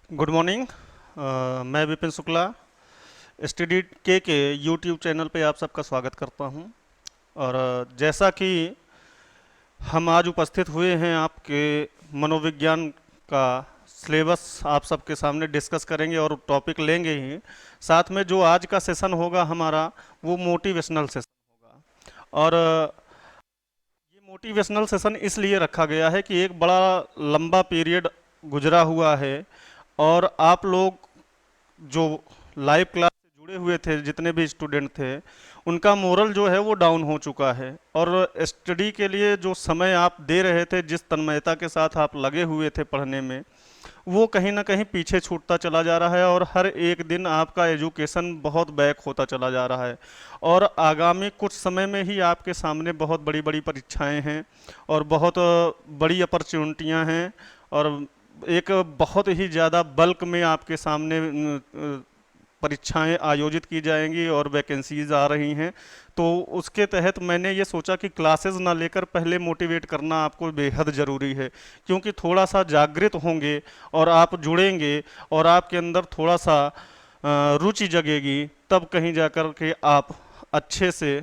Good morning. मैं Vipin Shukla study के YouTube channel पे आप सबका स्वागत करता हूं। और जैसा कि हम आज उपस्थित हुए हैं आपके मनोविज्ञान का सिलेबस आप सबके सामने डिस्कस करेंगे और टॉपिक लेंगे ही। साथ में जो आज का सेशन होगा हमारा वो मोटिवेशनल सेशन होगा। और ये मोटिवेशनल सेशन इसलिए रखा गया है कि एक बड़ा लंबा पीरियड गुजरा हुआ है और आप लोग जो लाइव क्लास से जुड़े हुए थे, जितने भी स्टूडेंट थे, उनका मोरल जो है वो डाउन हो चुका है। और स्टडी के लिए जो समय आप दे रहे थे, जिस तन्मयता के साथ आप लगे हुए थे पढ़ने में, वो कहीं ना कहीं पीछे छूटता चला जा रहा है। और हर एक दिन आपका एजुकेशन बहुत बैक होता चला जा रहा है। और आगामी कुछ समय में ही आपके सामने बहुत बड़ी बड़ी परीक्षाएं हैं और बहुत बड़ी अपॉर्चुनिटियां हैं। और एक बहुत ही ज़्यादा बल्क में आपके सामने परीक्षाएं आयोजित की जाएंगी और वैकेंसीज आ रही हैं। तो उसके तहत मैंने ये सोचा कि क्लासेस ना लेकर पहले मोटिवेट करना आपको बेहद ज़रूरी है, क्योंकि थोड़ा सा जागृत होंगे और आप जुड़ेंगे और आपके अंदर थोड़ा सा रुचि जगेगी, तब कहीं जाकर के आप अच्छे से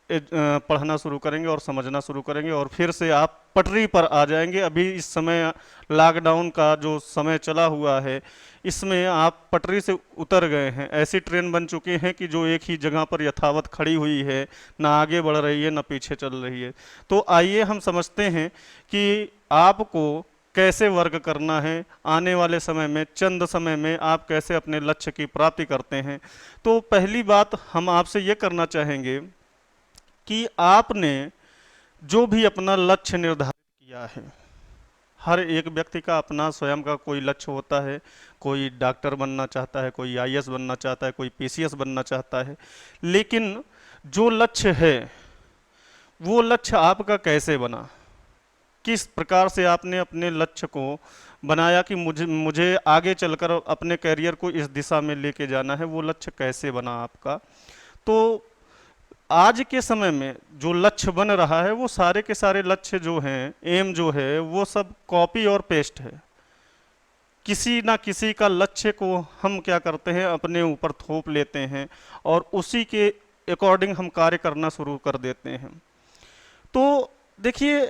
पढ़ना शुरू करेंगे और समझना शुरू करेंगे और फिर से आप पटरी पर आ जाएंगे। अभी इस समय लॉकडाउन का जो समय चला हुआ है, इसमें आप पटरी से उतर गए हैं। ऐसी ट्रेन बन चुकी हैं कि जो एक ही जगह पर यथावत खड़ी हुई है, ना आगे बढ़ रही है ना पीछे चल रही है। तो आइए हम समझते हैं कि आपको कैसे वर्क करना है। आने वाले समय में, चंद समय में, आप कैसे अपने लक्ष्य की प्राप्ति करते हैं। तो पहली बात हम आपसे ये करना चाहेंगे कि आपने जो भी अपना लक्ष्य निर्धारित किया है, हर एक व्यक्ति का अपना स्वयं का कोई लक्ष्य होता है। कोई डॉक्टर बनना चाहता है, कोई आईएएस बनना चाहता है, कोई पीसीएस बनना चाहता है। लेकिन जो लक्ष्य है, वो लक्ष्य आपका कैसे बना, किस प्रकार से आपने अपने लक्ष्य को बनाया कि मुझे मुझे आगे चलकर अपने करियर को इस दिशा में लेके जाना है, वो लक्ष्य कैसे बना आपका। तो आज के समय में जो लक्ष्य बन रहा है, वो सारे के सारे लक्ष्य जो हैं, एम जो है, वो सब कॉपी और पेस्ट है। किसी ना किसी का लक्ष्य को हम क्या करते हैं, अपने ऊपर थोप लेते हैं और उसी के अकॉर्डिंग हम कार्य करना शुरू कर देते हैं। तो देखिए,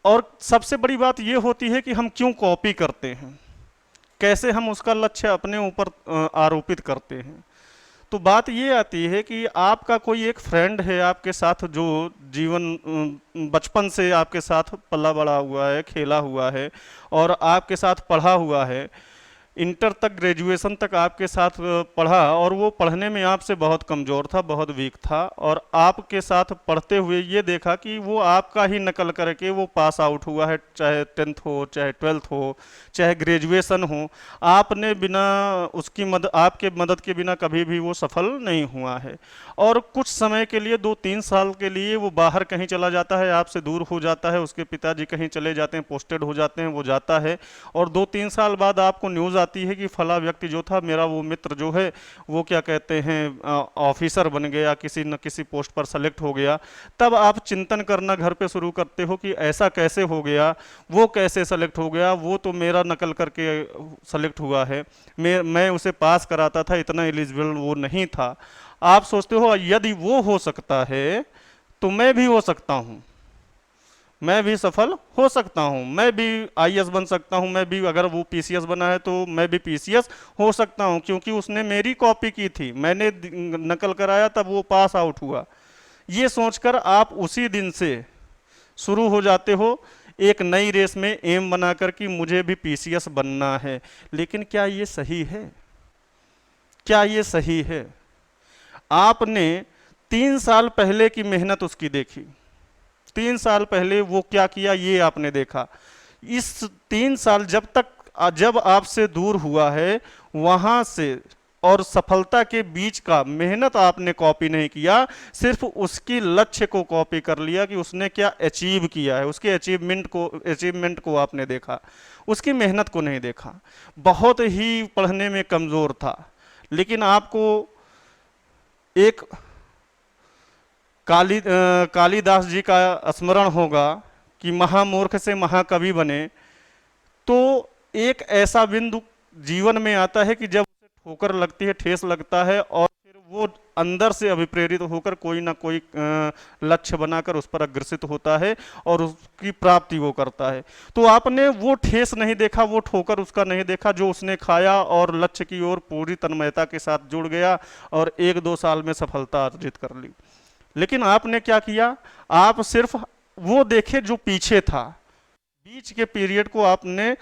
और सबसे बड़ी बात ये होती है कि हम क्यों कॉपी करते हैं, कैसे हम उसका लक्ष्य अपने ऊपर आरोपित करते हैं। तो बात ये आती है कि आपका कोई एक फ्रेंड है आपके साथ, जो जीवन बचपन से आपके साथ पला बड़ा हुआ है, खेला हुआ है और आपके साथ पढ़ा हुआ है, इंटर तक, ग्रेजुएशन तक आपके साथ पढ़ा, और वो पढ़ने में आपसे बहुत कमज़ोर था, बहुत वीक था। और आपके साथ पढ़ते हुए ये देखा कि वो आपका ही नकल करके वो पास आउट हुआ है, चाहे 10th हो, चाहे 12th हो, चाहे ग्रेजुएशन हो। आपने बिना उसकी मदद, आपके मदद के बिना कभी भी वो सफल नहीं हुआ है। और कुछ समय के लिए, 2-3 साल के लिए वो बाहर कहीं चला जाता है, आपसे दूर हो जाता है, उसके पिताजी कहीं चले जाते हैं, पोस्टेड हो जाते हैं, वो जाता है। और 2-3 साल बाद आपको न्यूज़ आती है कि फला व्यक्ति जो था, मेरा वो मित्र जो है, वो क्या कहते हैं, ऑफिसर बन गया, किसी न किसी पोस्ट पर सेलेक्ट हो गया। तब आप चिंतन करना घर पे शुरू करते हो कि ऐसा कैसे हो गया, वो कैसे सेलेक्ट हो गया, वो तो मेरा नकल करके सेलेक्ट हुआ है, मैं उसे पास कराता था, इतना एलिजिबल वो नहीं था। आप सोचते हो यदि वो हो सकता है तो मैं भी हो सकता हूँ, मैं भी सफल हो सकता हूँ, मैं भी आईएएस बन सकता हूँ, मैं भी, अगर वो पीसीएस बना है तो मैं भी पीसीएस हो सकता हूँ, क्योंकि उसने मेरी कॉपी की थी, मैंने नकल कराया, तब वो पास आउट हुआ। ये सोचकर आप उसी दिन से शुरू हो जाते हो एक नई रेस में, एम बनाकर कि मुझे भी पीसीएस बनना है। लेकिन क्या ये सही है? क्या ये सही है? आपने 3 साल पहले की मेहनत उसकी देखी, 3 साल पहले वो क्या किया ये आपने देखा। इस 3 साल जब आपसे दूर हुआ है, वहां से और सफलता के बीच का मेहनत आपने कॉपी नहीं किया, सिर्फ उसकी लक्ष्य को कॉपी कर लिया कि उसने क्या अचीव किया है, उसके अचीवमेंट को आपने देखा, उसकी मेहनत को नहीं देखा। बहुत ही पढ़ने में कमजोर था, लेकिन आपको एक कालिदास जी का स्मरण होगा कि महामूर्ख से महाकवि बने। तो एक ऐसा बिंदु जीवन में आता है कि जब उसे ठोकर लगती है, ठेस लगता है, और फिर वो अंदर से अभिप्रेरित होकर कोई ना कोई लक्ष्य बनाकर उस पर अग्रसित होता है और उसकी प्राप्ति वो करता है। तो आपने वो ठेस नहीं देखा, वो ठोकर उसका नहीं देखा जो उसने खाया, और लक्ष्य की ओर पूरी तन्मयता के साथ जुड़ गया और 1-2 साल में सफलता अर्जित कर ली। लेकिन आपने क्या किया, आप सिर्फ वो देखे जो पीछे था, बीच के पीरियड को आपने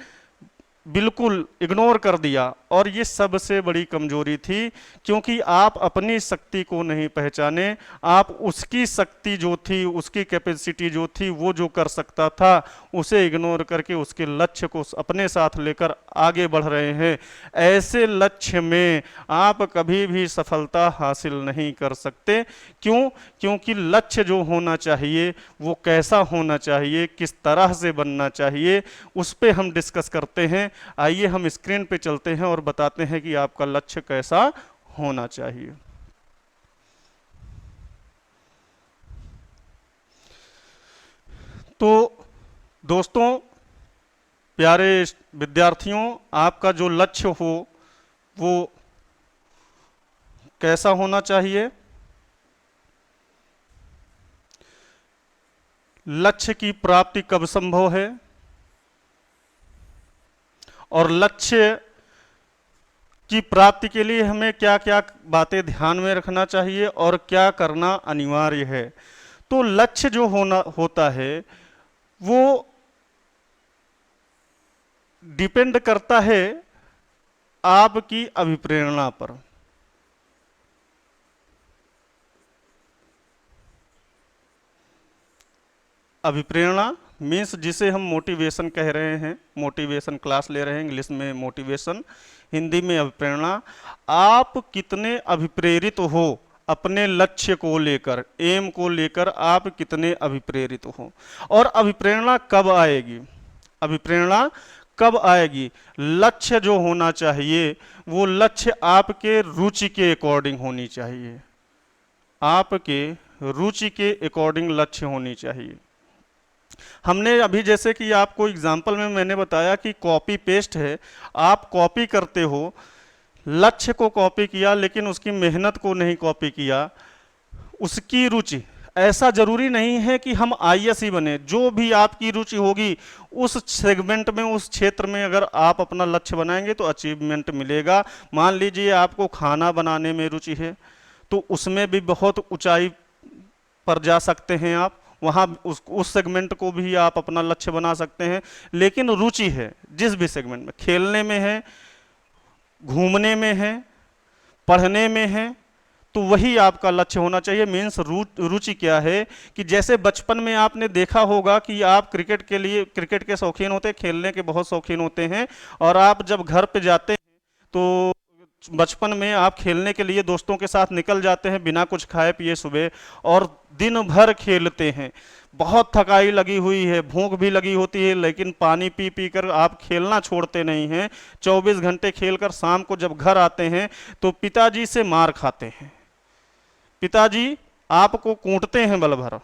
बिल्कुल इग्नोर कर दिया, और ये सबसे बड़ी कमजोरी थी, क्योंकि आप अपनी शक्ति को नहीं पहचाने। आप उसकी शक्ति जो थी, उसकी कैपेसिटी जो थी, वो जो कर सकता था, उसे इग्नोर करके उसके लक्ष्य को अपने साथ लेकर आगे बढ़ रहे हैं। ऐसे लक्ष्य में आप कभी भी सफलता हासिल नहीं कर सकते। क्यों? क्योंकि लक्ष्य जो होना चाहिए वो कैसा होना चाहिए, किस तरह से बनना चाहिए, उस पर हम डिस्कस करते हैं। आइए हम स्क्रीन पे चलते हैं और बताते हैं कि आपका लक्ष्य कैसा होना चाहिए। तो दोस्तों, प्यारे विद्यार्थियों, आपका जो लक्ष्य हो वो कैसा होना चाहिए? लक्ष्य की प्राप्ति कब संभव है, और लक्ष्य की प्राप्ति के लिए हमें क्या क्या बातें ध्यान में रखना चाहिए और क्या करना अनिवार्य है। तो लक्ष्य जो होता है वो डिपेंड करता है आपकी अभिप्रेरणा पर। अभिप्रेरणा मीन्स जिसे हम मोटिवेशन कह रहे हैं, मोटिवेशन क्लास ले रहे हैं, इंग्लिश में मोटिवेशन, हिंदी में अभिप्रेरणा। आप कितने अभिप्रेरित हो अपने लक्ष्य को लेकर, एम को लेकर आप कितने अभिप्रेरित हो, और अभिप्रेरणा कब आएगी? अभिप्रेरणा कब आएगी? लक्ष्य जो होना चाहिए वो लक्ष्य आपके रुचि के अकॉर्डिंग होनी चाहिए, आपके रुचि के अकॉर्डिंग लक्ष्य होनी चाहिए। हमने अभी जैसे कि आपको एग्जाम्पल में मैंने बताया कि कॉपी पेस्ट है, आप कॉपी करते हो, लक्ष्य को कॉपी किया लेकिन उसकी मेहनत को नहीं कॉपी किया, उसकी रुचि। ऐसा जरूरी नहीं है कि हम आईएएस ही बने, जो भी आपकी रुचि होगी उस सेगमेंट में, उस क्षेत्र में अगर आप अपना लक्ष्य बनाएंगे तो अचीवमेंट मिलेगा। मान लीजिए आपको खाना बनाने में रुचि है तो उसमें भी बहुत ऊंचाई पर जा सकते हैं आप, वहाँ उस सेगमेंट को भी आप अपना लक्ष्य बना सकते हैं। लेकिन रुचि है जिस भी सेगमेंट में, खेलने में है, घूमने में है, पढ़ने में है, तो वही आपका लक्ष्य होना चाहिए। मीन्स रुचि क्या है कि जैसे बचपन में आपने देखा होगा कि आप क्रिकेट के शौकीन होते हैं, खेलने के बहुत शौकीन होते हैं, और आप जब घर पे जाते हैं तो बचपन में आप खेलने के लिए दोस्तों के साथ निकल जाते हैं बिना कुछ खाए पिए सुबह, और दिन भर खेलते हैं, बहुत थकाई लगी हुई है, भूख भी लगी होती है, लेकिन पानी पी पी कर आप खेलना छोड़ते नहीं हैं। 24 घंटे खेलकर शाम को जब घर आते हैं तो पिताजी से मार खाते हैं। पिताजी आपको कूटते हैं बल भर,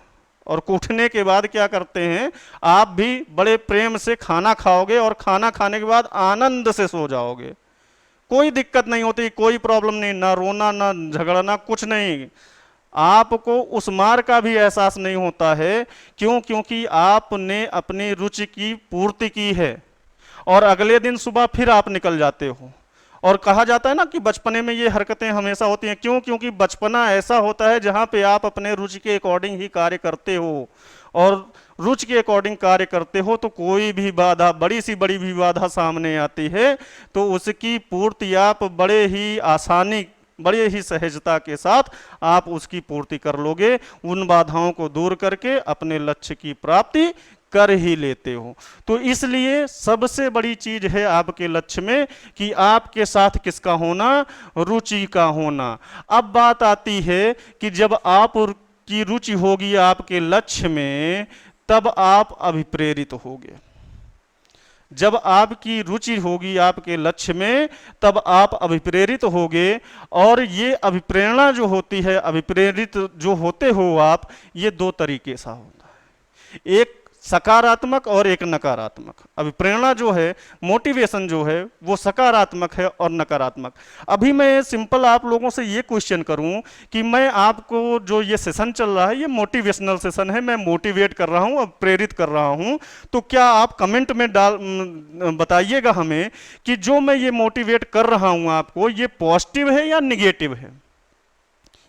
और कूटने के बाद क्या करते हैं, आप भी बड़े प्रेम से खाना खाओगे, और खाना खाने के बाद आनंद से सो जाओगे, कोई दिक्कत नहीं होती, कोई प्रॉब्लम नहीं, ना रोना ना झगड़ना, कुछ नहीं। आपको उस मार का भी एहसास नहीं होता है। क्यों? क्योंकि आपने अपनी रुचि की पूर्ति की है, और अगले दिन सुबह फिर आप निकल जाते हो। और कहा जाता है ना कि बचपने में ये हरकतें हमेशा होती हैं। क्यों? क्योंकि बचपना ऐसा होता है जहाँ पे आप अपने रुचि के अकॉर्डिंग ही कार्य करते हो, और रुचि के अकॉर्डिंग कार्य करते हो तो कोई भी बाधा, बड़ी सी बड़ी भी बाधा सामने आती है तो उसकी पूर्ति आप बड़े ही आसानी, बड़े ही सहजता के साथ आप उसकी पूर्ति कर लोगे, उन बाधाओं को दूर करके अपने लक्ष्य की प्राप्ति कर ही लेते हो। तो इसलिए सबसे बड़ी चीज है आपके लक्ष्य में कि आपके साथ किसका होना, रुचि का होना। अब बात आती है कि जब आप की रुचि होगी आपके लक्ष्य में, तब आप अभिप्रेरित होगे। जब आपकी रुचि होगी आपके लक्ष्य में तब आप अभिप्रेरित होगे, और ये अभिप्रेरणा जो होती है, अभिप्रेरित जो होते हो आप, ये दो तरीके से होता है। एक सकारात्मक और एक नकारात्मक। अभी प्रेरणा जो है, मोटिवेशन जो है, वो सकारात्मक है और नकारात्मक। अभी मैं सिंपल आप लोगों से ये क्वेश्चन करूं कि मैं आपको, जो ये सेशन चल रहा है ये मोटिवेशनल सेशन है, मैं मोटिवेट कर रहा हूं, अब प्रेरित कर रहा हूं, तो क्या आप कमेंट में बताइएगा हमें कि जो मैं ये मोटिवेट कर रहा हूं आपको, ये पॉजिटिव है या निगेटिव है?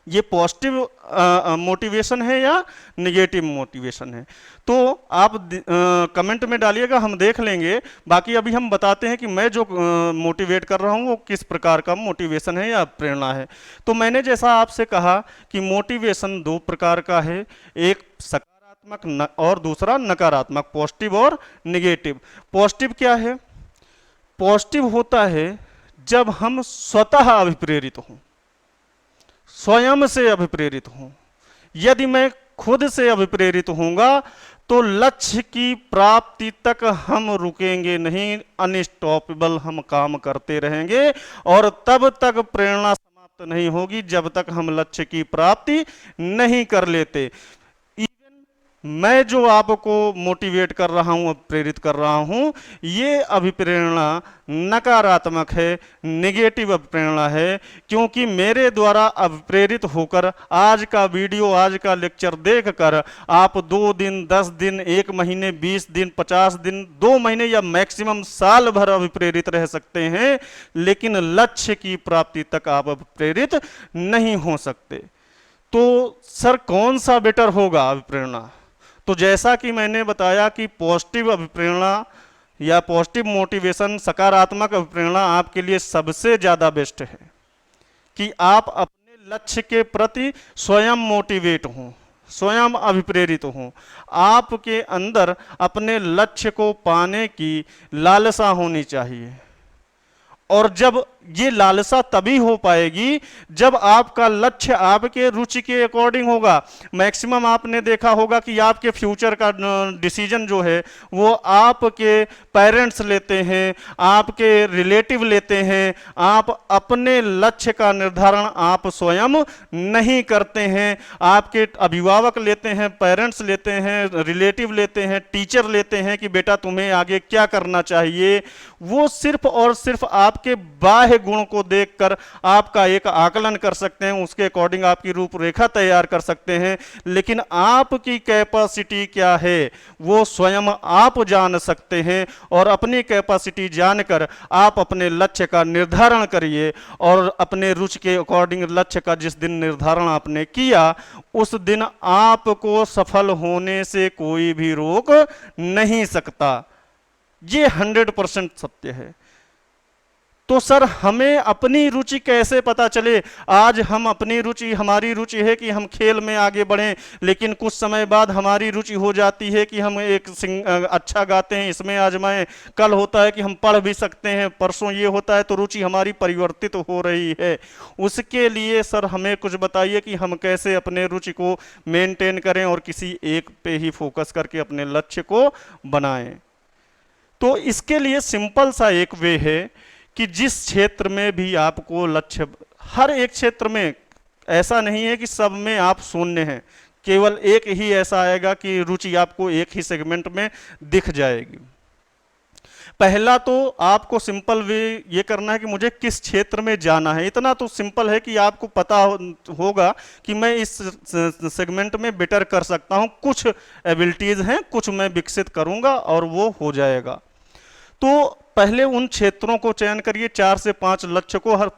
ये पॉजिटिव मोटिवेशन है या निगेटिव मोटिवेशन है? तो आप कमेंट में डालिएगा, हम देख लेंगे। बाकी अभी हम बताते हैं कि मैं जो मोटिवेट कर रहा हूँ वो किस प्रकार का मोटिवेशन है या प्रेरणा है। तो मैंने जैसा आपसे कहा कि मोटिवेशन दो प्रकार का है, एक सकारात्मक और दूसरा नकारात्मक, पॉजिटिव और निगेटिव। पॉजिटिव क्या है? पॉजिटिव होता है जब हम स्वतः अभिप्रेरित हों, स्वयं से अभिप्रेरित हूं। यदि मैं खुद से अभिप्रेरित होऊंगा तो लक्ष्य की प्राप्ति तक हम रुकेंगे नहीं, अनस्टॉपेबल हम काम करते रहेंगे और तब तक प्रेरणा समाप्त नहीं होगी जब तक हम लक्ष्य की प्राप्ति नहीं कर लेते। मैं जो आपको मोटिवेट कर रहा हूं, प्रेरित कर रहा हूं, ये अभिप्रेरणा नकारात्मक है, नेगेटिव अभिप्रेरणा है, क्योंकि मेरे द्वारा अभिप्रेरित होकर आज का वीडियो, आज का लेक्चर देखकर आप 2 दिन, 10 दिन, 1 महीने, 20 दिन, 50 दिन, 2 महीने या मैक्सिमम साल भर अभिप्रेरित रह सकते हैं, लेकिन लक्ष्य की प्राप्ति तक आप अभिप्रेरित नहीं हो सकते। तो सर कौन सा बेटर होगा अभिप्रेरणा? तो जैसा कि मैंने बताया कि पॉजिटिव अभिप्रेरणा या पॉजिटिव मोटिवेशन, सकारात्मक अभिप्रेरणा आपके लिए सबसे ज़्यादा बेस्ट है कि आप अपने लक्ष्य के प्रति स्वयं मोटिवेट हों, स्वयं अभिप्रेरित हों। आपके अंदर अपने लक्ष्य को पाने की लालसा होनी चाहिए, और जब ये लालसा तभी हो पाएगी जब आपका लक्ष्य आपके रुचि के अकॉर्डिंग होगा। मैक्सिमम आपने देखा होगा कि आपके फ्यूचर का डिसीजन जो है वो आपके पेरेंट्स लेते हैं, आपके रिलेटिव लेते हैं, आप अपने लक्ष्य का निर्धारण आप स्वयं नहीं करते हैं। आपके अभिभावक लेते हैं, पेरेंट्स लेते हैं, रिलेटिव लेते हैं, टीचर लेते हैं कि बेटा तुम्हें आगे क्या करना चाहिए। वो सिर्फ और सिर्फ आपके बाह्य गुण को देखकर आपका एक आकलन कर सकते हैं, उसके अकॉर्डिंग आपकी रूपरेखा तैयार कर सकते हैं, लेकिन आपकी कैपेसिटी क्या है वो स्वयं आप जान सकते हैं। और अपनी कैपेसिटी जानकर आप अपने लक्ष्य का निर्धारण करिए, और अपने रुचि के अकॉर्डिंग लक्ष्य का जिस दिन निर्धारण आपने किया उस दिन आपको सफल होने से कोई भी रोक नहीं सकता। ये 100% सत्य है। तो सर हमें अपनी रुचि कैसे पता चले? आज हम अपनी रुचि, हमारी रुचि है कि हम खेल में आगे बढ़ें, लेकिन कुछ समय बाद हमारी रुचि हो जाती है कि हम एक अच्छा गाते हैं, इसमें आजमाएं। कल होता है कि हम पढ़ भी सकते हैं, परसों ये होता है, तो रुचि हमारी परिवर्तित हो रही है। उसके लिए सर हमें कुछ बताइए कि हम कैसे अपने रुचि को मेंटेन करें और किसी एक पे ही फोकस करके अपने लक्ष्य को बनाएं। तो इसके लिए सिंपल सा एक वे है कि जिस क्षेत्र में भी आपको लक्ष्य, हर एक क्षेत्र में, ऐसा नहीं है कि सब में आप शून्य हैं, केवल एक ही ऐसा आएगा कि रुचि आपको एक ही सेगमेंट में दिख जाएगी। पहला तो आपको सिंपल वे ये करना है कि मुझे किस क्षेत्र में जाना है। इतना तो सिंपल है कि आपको पता होगा कि मैं इस सेगमेंट में बेटर कर सकता हूं, कुछ एबिलिटीज हैं, कुछ मैं विकसित करूंगा और वो हो जाएगा। तो पहले उन क्षेत्रों को चयन करिए, 4 से 5 लक्ष्य को हर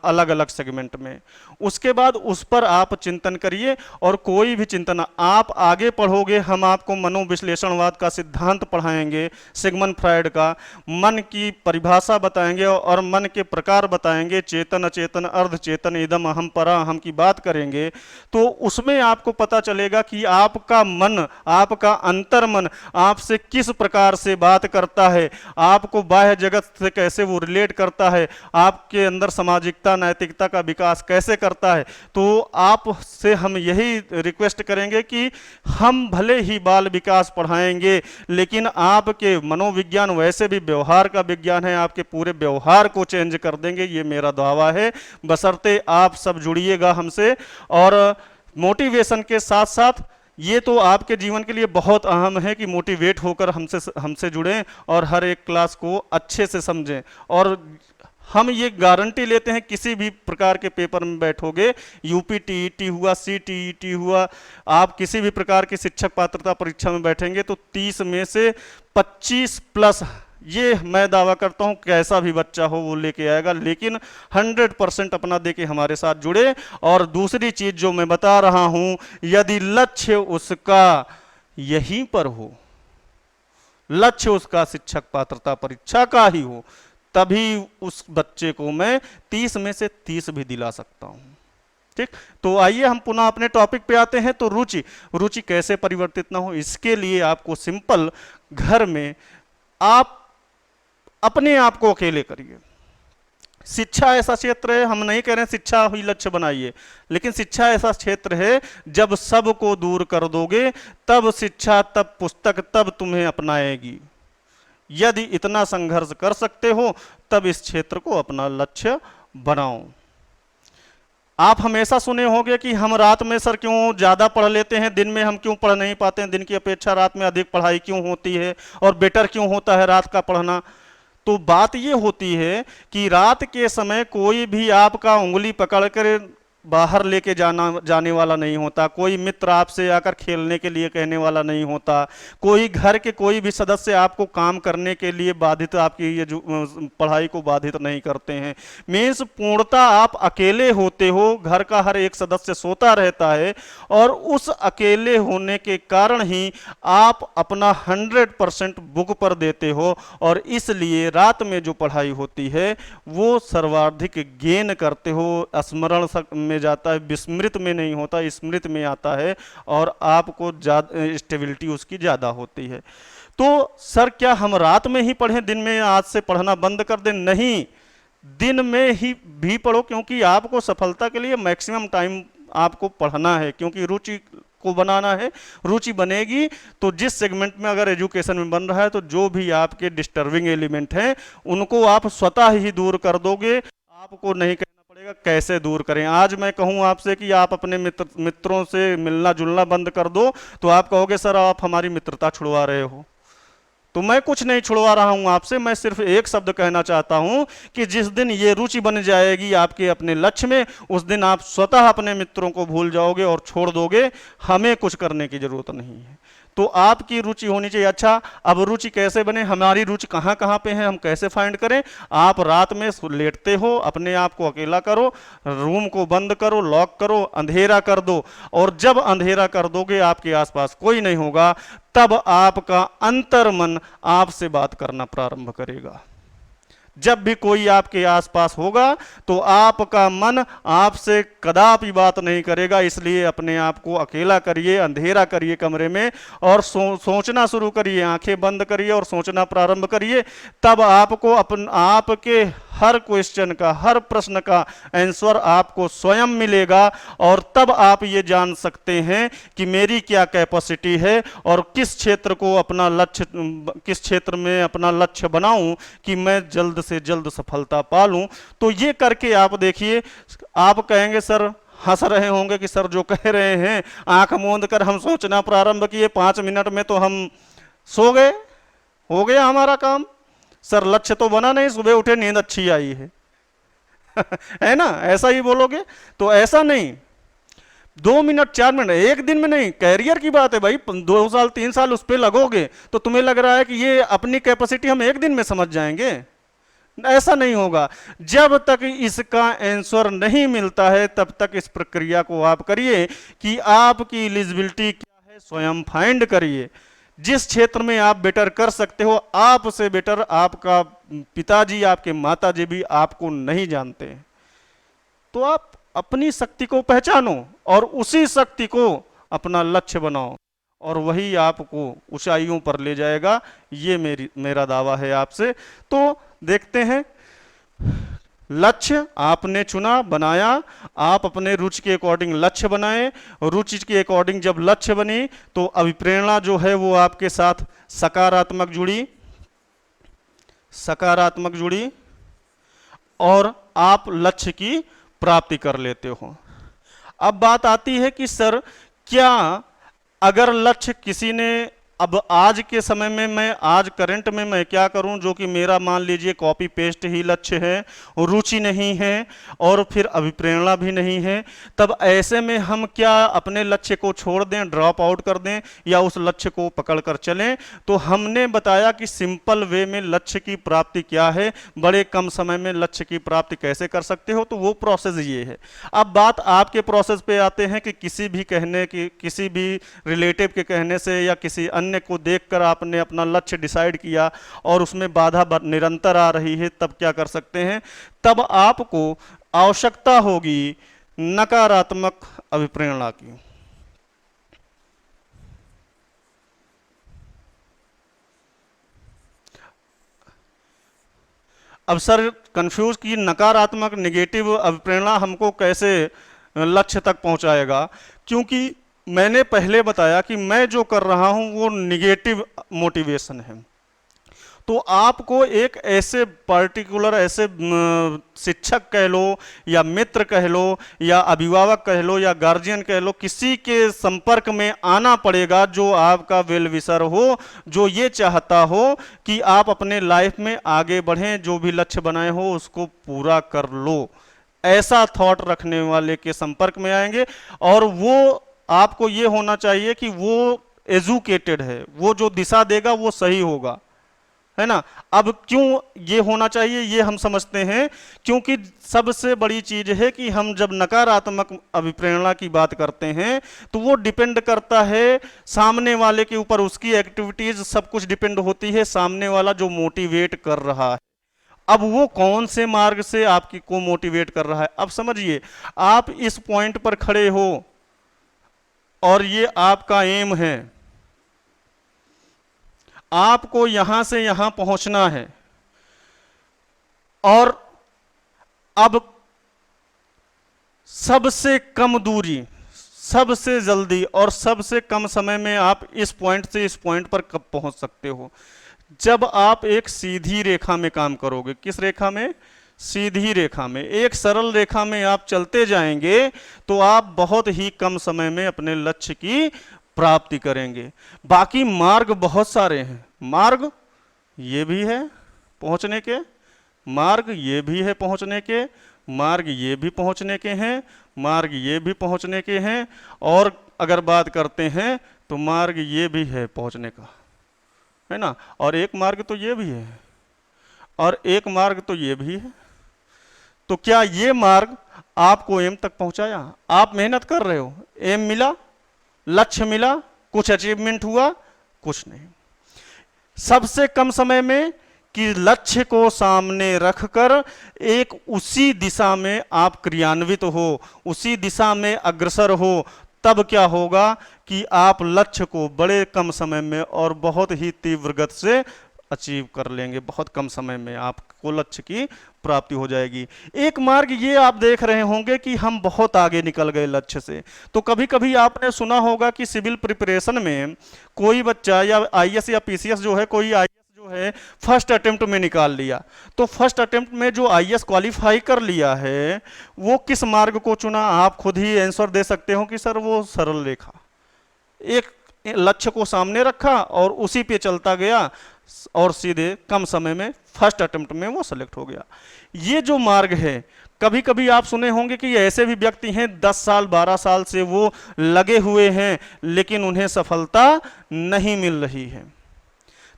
अलग अलग सेगमेंट में। उसके बाद उस पर आप चिंतन करिए, और कोई भी चिंतन आप आगे पढ़ोगे, हम आपको मनोविश्लेषणवाद का सिद्धांत पढ़ाएंगे, सिगमंड फ्रायड का, मन की परिभाषा बताएंगे और मन के प्रकार बताएंगे, चेतन, अचेतन, अर्धचेतन, इदम, अहम, पराहम की बात करेंगे। तो उसमें आपको पता चलेगा कि आपका मन, आपका अंतर्मन आपसे किस प्रकार से बात करता है, आपको बाह्य जगत से कैसे वो रिलेट करता है, आपके अंदर सामाजिकता, नैतिकता का विकास कैसे करता है। तो आपसे हम यही रिक्वेस्ट करेंगे कि हम भले ही बाल विकास पढ़ाएंगे, लेकिन आपके मनोविज्ञान वैसे भी व्यवहार का विज्ञान है, आपके पूरे व्यवहार को चेंज कर देंगे, ये मेरा दावा है। बशर्ते आप सब जुड़िएगा हमसे, और मोटिवेशन के साथ साथ ये तो आपके जीवन के लिए बहुत अहम है कि मोटिवेट होकर हमसे जुड़ें और हर एक क्लास को अच्छे से समझें। और हम ये गारंटी लेते हैं, किसी भी प्रकार के पेपर में बैठोगे, यूपी टीईटी हुआ, सीटीईटी हुआ, आप किसी भी प्रकार की शिक्षक पात्रता परीक्षा में बैठेंगे तो 30 में से 25 प्लस, ये मैं दावा करता हूं कैसा भी बच्चा हो वो लेके आएगा। लेकिन 100% अपना देके हमारे साथ जुड़े। और दूसरी चीज जो मैं बता रहा हूं, यदि लक्ष्य उसका यहीं पर हो, लक्ष्य उसका शिक्षक पात्रता परीक्षा का ही हो, तभी उस बच्चे को मैं 30 में से 30 भी दिला सकता हूं। ठीक, तो आइए हम पुनः अपने टॉपिक पे आते हैं। तो रुचि, रुचि कैसे परिवर्तित ना हो, इसके लिए आपको सिंपल घर में आप अपने आप को अकेले करिए। शिक्षा ऐसा क्षेत्र है, हम नहीं कह रहे हैं शिक्षा ही लक्ष्य बनाइए, लेकिन शिक्षा ऐसा क्षेत्र है जब सबको दूर कर दोगे तब शिक्षा, तब पुस्तक, तब तुम्हें अपनाएगी। यदि इतना संघर्ष कर सकते हो तब इस क्षेत्र को अपना लक्ष्य बनाओ। आप हमेशा सुने होंगे कि हम रात में सर क्यों ज्यादा पढ़ लेते हैं, दिन में हम क्यों पढ़ नहीं पाते हैं, दिन की अपेक्षा रात में अधिक पढ़ाई क्यों होती है और बेटर क्यों होता है रात का पढ़ना। तो बात ये होती है कि रात के समय कोई भी आपका उंगली पकड़कर बाहर लेके जाने वाला नहीं होता, कोई मित्र आपसे आकर खेलने के लिए कहने वाला नहीं होता, कोई घर के कोई भी सदस्य आपको काम करने के लिए बाधित, आपकी ये जो पढ़ाई को बाधित नहीं करते हैं। मीन्स पूर्णतः आप अकेले होते हो, घर का हर एक सदस्य सोता रहता है और उस अकेले होने के कारण ही आप अपना 100% बुक पर देते हो और इसलिए रात में जो पढ़ाई होती है वो सर्वाधिक गेन करते हो, स्मरण में जाता है, विस्मृत में नहीं होता, स्मृत में आता है और आपको स्टेबिलिटी उसकी ज्यादा होती है। तो सर क्या हम रात में ही पढ़ें, दिन में आज से पढ़ना बंद कर दें? नहीं, दिन में ही भी पढ़ो, क्योंकि आपको सफलता के लिए मैक्सिमम टाइम आपको पढ़ना है, क्योंकि रुचि को बनाना है। रुचि बनेगी तो जिस सेगमेंट में अगर एजुकेशन में बन रहा है तो जो भी आपके डिस्टर्बिंग एलिमेंट हैं उनको आप स्वतः ही दूर कर दोगे। आपको नहीं कैसे दूर करें। आज मैं कहूं आपसे कि आप अपने मित्रों से मिलना जुलना बंद कर दो तो आप कहोगे सर आप हमारी मित्रता छुड़वा रहे हो। तो मैं कुछ नहीं छुड़वा रहा हूं आपसे, मैं सिर्फ एक शब्द कहना चाहता हूं कि जिस दिन ये रुचि बन जाएगी आपके अपने लक्ष्य में, उस दिन आप स्वतः अपने मित्रों को भूल जाओगे और छोड़ दोगे, हमें कुछ करने की जरूरत नहीं है। तो आपकी रुचि होनी चाहिए। अच्छा, अब रुचि कैसे बने, हमारी रुचि कहाँ कहाँ पे है, हम कैसे फाइंड करें? आप रात में लेटते हो, अपने आप को अकेला करो, रूम को बंद करो, लॉक करो, अंधेरा कर दो और जब अंधेरा कर दोगे आपके आसपास कोई नहीं होगा, तब आपका अंतर्मन आपसे बात करना प्रारंभ करेगा। जब भी कोई आपके आसपास होगा तो आपका मन आपसे कदापि बात नहीं करेगा। इसलिए अपने आप को अकेला करिए, अंधेरा करिए कमरे में और सोचना शुरू करिए, आंखें बंद करिए और सोचना प्रारंभ करिए। तब आपको आपके हर क्वेश्चन का, हर प्रश्न का आंसर आपको स्वयं मिलेगा और तब आप ये जान सकते हैं कि मेरी क्या कैपेसिटी है और किस क्षेत्र को अपना लक्ष्य, किस क्षेत्र में अपना लक्ष्य बनाऊं कि मैं जल्द से जल्द सफलता पा लूं। तो ये करके आप देखिए, आप कहेंगे सर, हंस रहे होंगे कि सर जो कह रहे हैं आंख मूंद कर हम सोचना प्रारंभ किए, 5 मिनट में तो हम सो गए, हो गया हमारा काम। सर लक्ष्य तो बना नहीं, सुबह उठे नींद अच्छी आई है है ना, ऐसा ही बोलोगे। तो ऐसा नहीं, 2 मिनट 4 मिनट एक दिन में नहीं, कैरियर की बात है भाई, 2 साल 3 साल उस पर लगोगे तो तुम्हें लग रहा है कि ये अपनी कैपेसिटी हम एक दिन में समझ जाएंगे, ऐसा नहीं होगा। जब तक इसका आंसर नहीं मिलता है तब तक इस प्रक्रिया को आप करिए कि आपकी एलिजिबिलिटी क्या है, स्वयं फाइंड करिए। जिस क्षेत्र में आप बेटर कर सकते हो, आपसे बेटर आपका पिताजी, आपके माताजी भी आपको नहीं जानते हैं। तो आप अपनी शक्ति को पहचानो और उसी शक्ति को अपना लक्ष्य बनाओ और वही आपको ऊंचाइयों पर ले जाएगा। ये मेरा दावा है आपसे। तो देखते हैं, लक्ष्य आपने चुना, बनाया, आप अपने रुचि के अकॉर्डिंग लक्ष्य बनाए। रुचि के अकॉर्डिंग जब लक्ष्य बनी तो अभिप्रेरणा जो है वो आपके साथ सकारात्मक जुड़ी और आप लक्ष्य की प्राप्ति कर लेते हो। अब बात आती है कि सर क्या अगर लक्ष्य किसी ने, अब आज के समय में मैं आज करंट में मैं क्या करूं, जो कि मेरा मान लीजिए कॉपी पेस्ट ही लक्ष्य है, रुचि नहीं है और फिर अभिप्रेरणा भी नहीं है, तब ऐसे में हम क्या अपने लक्ष्य को छोड़ दें, ड्रॉप आउट कर दें, या उस लक्ष्य को पकड़ कर चलें? तो हमने बताया कि सिंपल वे में लक्ष्य की प्राप्ति क्या है, बड़े कम समय में लक्ष्य की प्राप्ति कैसे कर सकते हो, तो वो प्रोसेस ये है। अब बात आपके प्रोसेस पे आते हैं कि किसी भी कहने की, किसी भी रिलेटिव के कहने से या किसी अन्य को देखकर आपने अपना लक्ष्य डिसाइड किया और उसमें बाधा निरंतर आ रही है, तब क्या कर सकते हैं? तब आपको आवश्यकता होगी नकारात्मक अभिप्रेरणा की। अब सर कंफ्यूज की नकारात्मक नेगेटिव अभिप्रेरणा हमको कैसे लक्ष्य तक पहुंचाएगा? क्योंकि मैंने पहले बताया कि मैं जो कर रहा हूं वो निगेटिव मोटिवेशन है। तो आपको एक ऐसे पर्टिकुलर, ऐसे शिक्षक कह लो या मित्र कह लो या अभिभावक कह लो या गार्जियन कह लो, किसी के संपर्क में आना पड़ेगा जो आपका वेल विशर हो, जो ये चाहता हो कि आप अपने लाइफ में आगे बढ़ें, जो भी लक्ष्य बनाए हो उसको पूरा कर लो। ऐसा थॉट रखने वाले के संपर्क में आएंगे, और वो आपको ये होना चाहिए कि वो एजुकेटेड है, वो जो दिशा देगा वो सही होगा, है ना। अब क्यों ये होना चाहिए ये हम समझते हैं, क्योंकि सबसे बड़ी चीज है कि हम जब नकारात्मक अभिप्रेरणा की बात करते हैं तो वो डिपेंड करता है सामने वाले के ऊपर, उसकी एक्टिविटीज सब कुछ डिपेंड होती है सामने वाला जो मोटिवेट कर रहा है। अब वो कौन से मार्ग से आपकी को मोटिवेट कर रहा है। अब समझिए, आप इस पॉइंट पर खड़े हो और ये आपका एम है, आपको यहां से यहां पहुंचना है, और अब सबसे कम दूरी, सबसे जल्दी और सबसे कम समय में आप इस पॉइंट से इस पॉइंट पर कब पहुंच सकते हो? जब आप एक सीधी रेखा में काम करोगे। किस रेखा में? सीधी रेखा में। एक सरल रेखा में आप चलते जाएंगे तो आप बहुत ही कम समय में अपने लक्ष्य की प्राप्ति करेंगे। बाकी मार्ग बहुत सारे हैं, मार्ग ये भी है पहुंचने के, मार्ग ये भी है पहुंचने के, मार्ग ये भी पहुंचने के हैं, मार्ग ये भी पहुंचने के हैं, और अगर बात करते हैं तो मार्ग ये भी है पहुंचने का, है ना। और एक मार्ग तो ये भी है, और एक मार्ग तो ये भी है। तो क्या ये मार्ग आपको एम तक पहुंचाया? आप मेहनत कर रहे हो, एम मिला, लक्ष्य मिला, कुछ अचीवमेंट हुआ? कुछ नहीं। सबसे कम समय में कि लक्ष्य को सामने रखकर एक उसी दिशा में आप क्रियान्वित हो, उसी दिशा में अग्रसर हो, तब क्या होगा कि आप लक्ष्य को बड़े कम समय में और बहुत ही तीव्र गति से अचीव कर लेंगे। बहुत कम समय में आपको लक्ष्य की प्राप्ति हो जाएगी। एक मार्ग ये आप देख रहे होंगे कि हम बहुत आगे निकल गए लक्ष्य से। तो कभी कभी आपने सुना होगा कि सिविल प्रिपरेशन में कोई बच्चा या आईएएस या पीसीएस जो है, कोई आईएएस जो है फर्स्ट अटेम्प्ट में निकाल लिया। तो फर्स्ट अटेम्प्ट में जो आईएएस क्वालिफाई कर लिया है वो किस मार्ग को चुना? आप खुद ही आंसर दे सकते हो कि सर वो सरल रेखा, एक लक्ष्य को सामने रखा और उसी पे चलता गया और सीधे कम समय में फर्स्ट अटेम्प्ट में वो सेलेक्ट हो गया। ये जो मार्ग है, कभी कभी आप सुने होंगे कि ऐसे भी व्यक्ति हैं 10 साल 12 साल से वो लगे हुए हैं लेकिन उन्हें सफलता नहीं मिल रही है।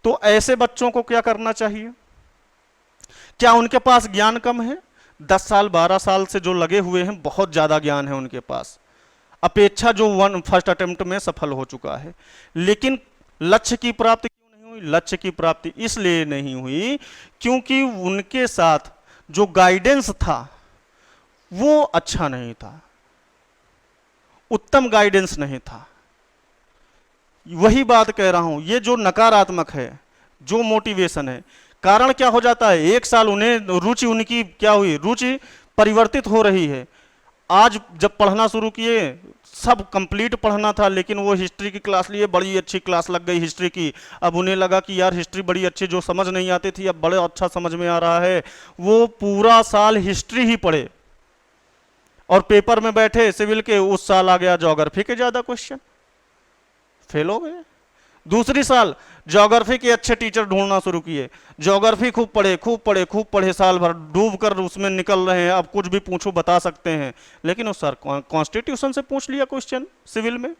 तो ऐसे बच्चों को क्या करना चाहिए? क्या उनके पास ज्ञान कम है? 10 साल 12 साल से जो लगे हुए हैं बहुत ज्यादा ज्ञान है उनके पास, अपेक्षा जो फर्स्ट अटेम्प्ट में सफल हो चुका है, लेकिन लक्ष्य की प्राप्ति क्यों नहीं हुई? लक्ष्य की प्राप्ति इसलिए नहीं हुई क्योंकि उनके साथ जो गाइडेंस था वो अच्छा नहीं था, उत्तम गाइडेंस नहीं था। वही बात कह रहा हूं, ये जो नकारात्मक है, जो मोटिवेशन है, कारण क्या हो जाता है? एक साल उन्हें रुचि, उनकी क्या हुई? रुचि परिवर्तित हो रही है। आज जब पढ़ना शुरू किए, सब कंप्लीट पढ़ना था, लेकिन वो हिस्ट्री की क्लास लिए, बड़ी अच्छी क्लास लग गई हिस्ट्री की। अब उन्हें लगा कि यार हिस्ट्री बड़ी अच्छी, जो समझ नहीं आती थी अब बड़े अच्छा समझ में आ रहा है। वो पूरा साल हिस्ट्री ही पढ़े और पेपर में बैठे सिविल के, उस साल आ गया ज्योग्राफी के ज्यादा क्वेश्चन। फेल हो गए। दूसरी साल ज्योग्राफी के अच्छे टीचर ढूंढना शुरू किए, ज्योग्राफी खूब पढ़े खूब पढ़े खूब पढ़े, साल भर डूब कर उसमें निकल रहे हैं, अब कुछ भी पूछो बता सकते हैं। लेकिन उस सर कॉन्स्टिट्यूशन से पूछ लिया क्वेश्चन सिविल में,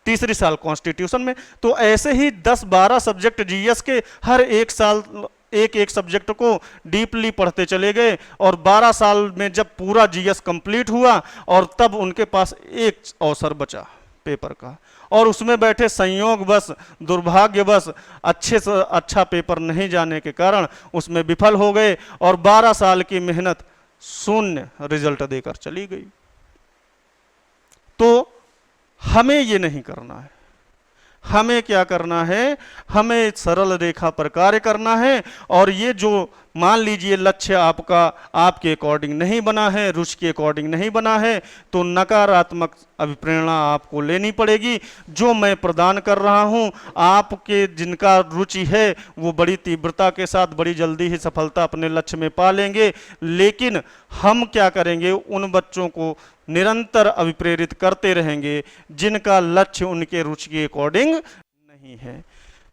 तीसरी साल कॉन्स्टिट्यूशन में। तो ऐसे ही 10-12 सब्जेक्ट जीएस के हर एक साल एक एक सब्जेक्ट को डीपली पढ़ते चले गए, और 12 साल में जब पूरा जीएस कंप्लीट हुआ और तब उनके पास एक अवसर बचा पेपर का, और उसमें बैठे संयोगवश दुर्भाग्यवश अच्छे से अच्छा पेपर नहीं जाने के कारण उसमें विफल हो गए, और 12 साल की मेहनत शून्य रिजल्ट देकर चली गई। तो हमें ये नहीं करना है। हमें क्या करना है, हमें सरल रेखा पर कार्य करना है। और ये जो मान लीजिए लक्ष्य आपका आपके अकॉर्डिंग नहीं बना है, रुचि के अकॉर्डिंग नहीं बना है, तो नकारात्मक अभिप्रेरणा आपको लेनी पड़ेगी। जो मैं प्रदान कर रहा हूं, आपके जिनका रुचि है वो बड़ी तीव्रता के साथ बड़ी जल्दी ही सफलता अपने लक्ष्य में पा लेंगे। लेकिन हम क्या करेंगे, उन बच्चों को निरंतर अभिप्रेरित करते रहेंगे जिनका लक्ष्य उनके रुचि के अकॉर्डिंग नहीं है।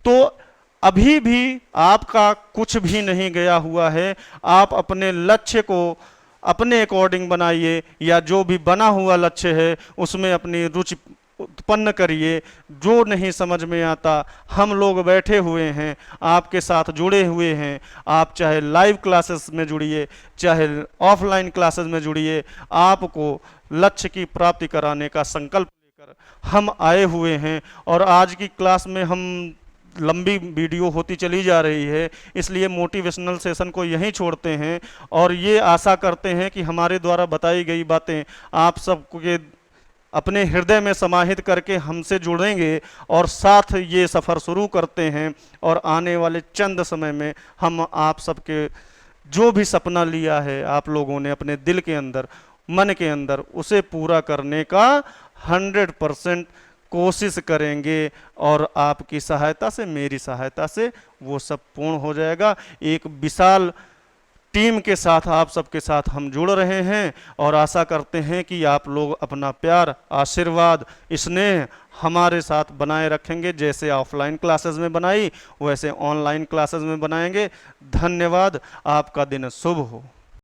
तो अभी भी आपका कुछ भी नहीं गया हुआ है, आप अपने लक्ष्य को अपने अकॉर्डिंग बनाइए, या जो भी बना हुआ लक्ष्य है उसमें अपनी रुचि उत्पन्न करिए। जो नहीं समझ में आता, हम लोग बैठे हुए हैं, आपके साथ जुड़े हुए हैं। आप चाहे लाइव क्लासेस में जुड़िए, चाहे ऑफलाइन क्लासेस में जुड़िए, आपको लक्ष्य की प्राप्ति कराने का संकल्प लेकर हम आए हुए हैं। और आज की क्लास में हम लंबी वीडियो होती चली जा रही है, इसलिए मोटिवेशनल सेशन को यहीं छोड़ते हैं, और ये आशा करते हैं कि हमारे द्वारा बताई गई बातें आप सबके अपने हृदय में समाहित करके हमसे जुड़ेंगे, और साथ ये सफ़र शुरू करते हैं। और आने वाले चंद समय में हम आप सबके जो भी सपना लिया है आप लोगों ने अपने दिल के अंदर, मन के अंदर, उसे पूरा करने का 100% कोशिश करेंगे। और आपकी सहायता से, मेरी सहायता से वो सब पूर्ण हो जाएगा। एक विशाल टीम के साथ आप सबके साथ हम जुड़ रहे हैं, और आशा करते हैं कि आप लोग अपना प्यार, आशीर्वाद, स्नेह हमारे साथ बनाए रखेंगे। जैसे ऑफलाइन क्लासेस में बनाई वैसे ऑनलाइन क्लासेस में बनाएंगे। धन्यवाद। आपका दिन शुभ हो।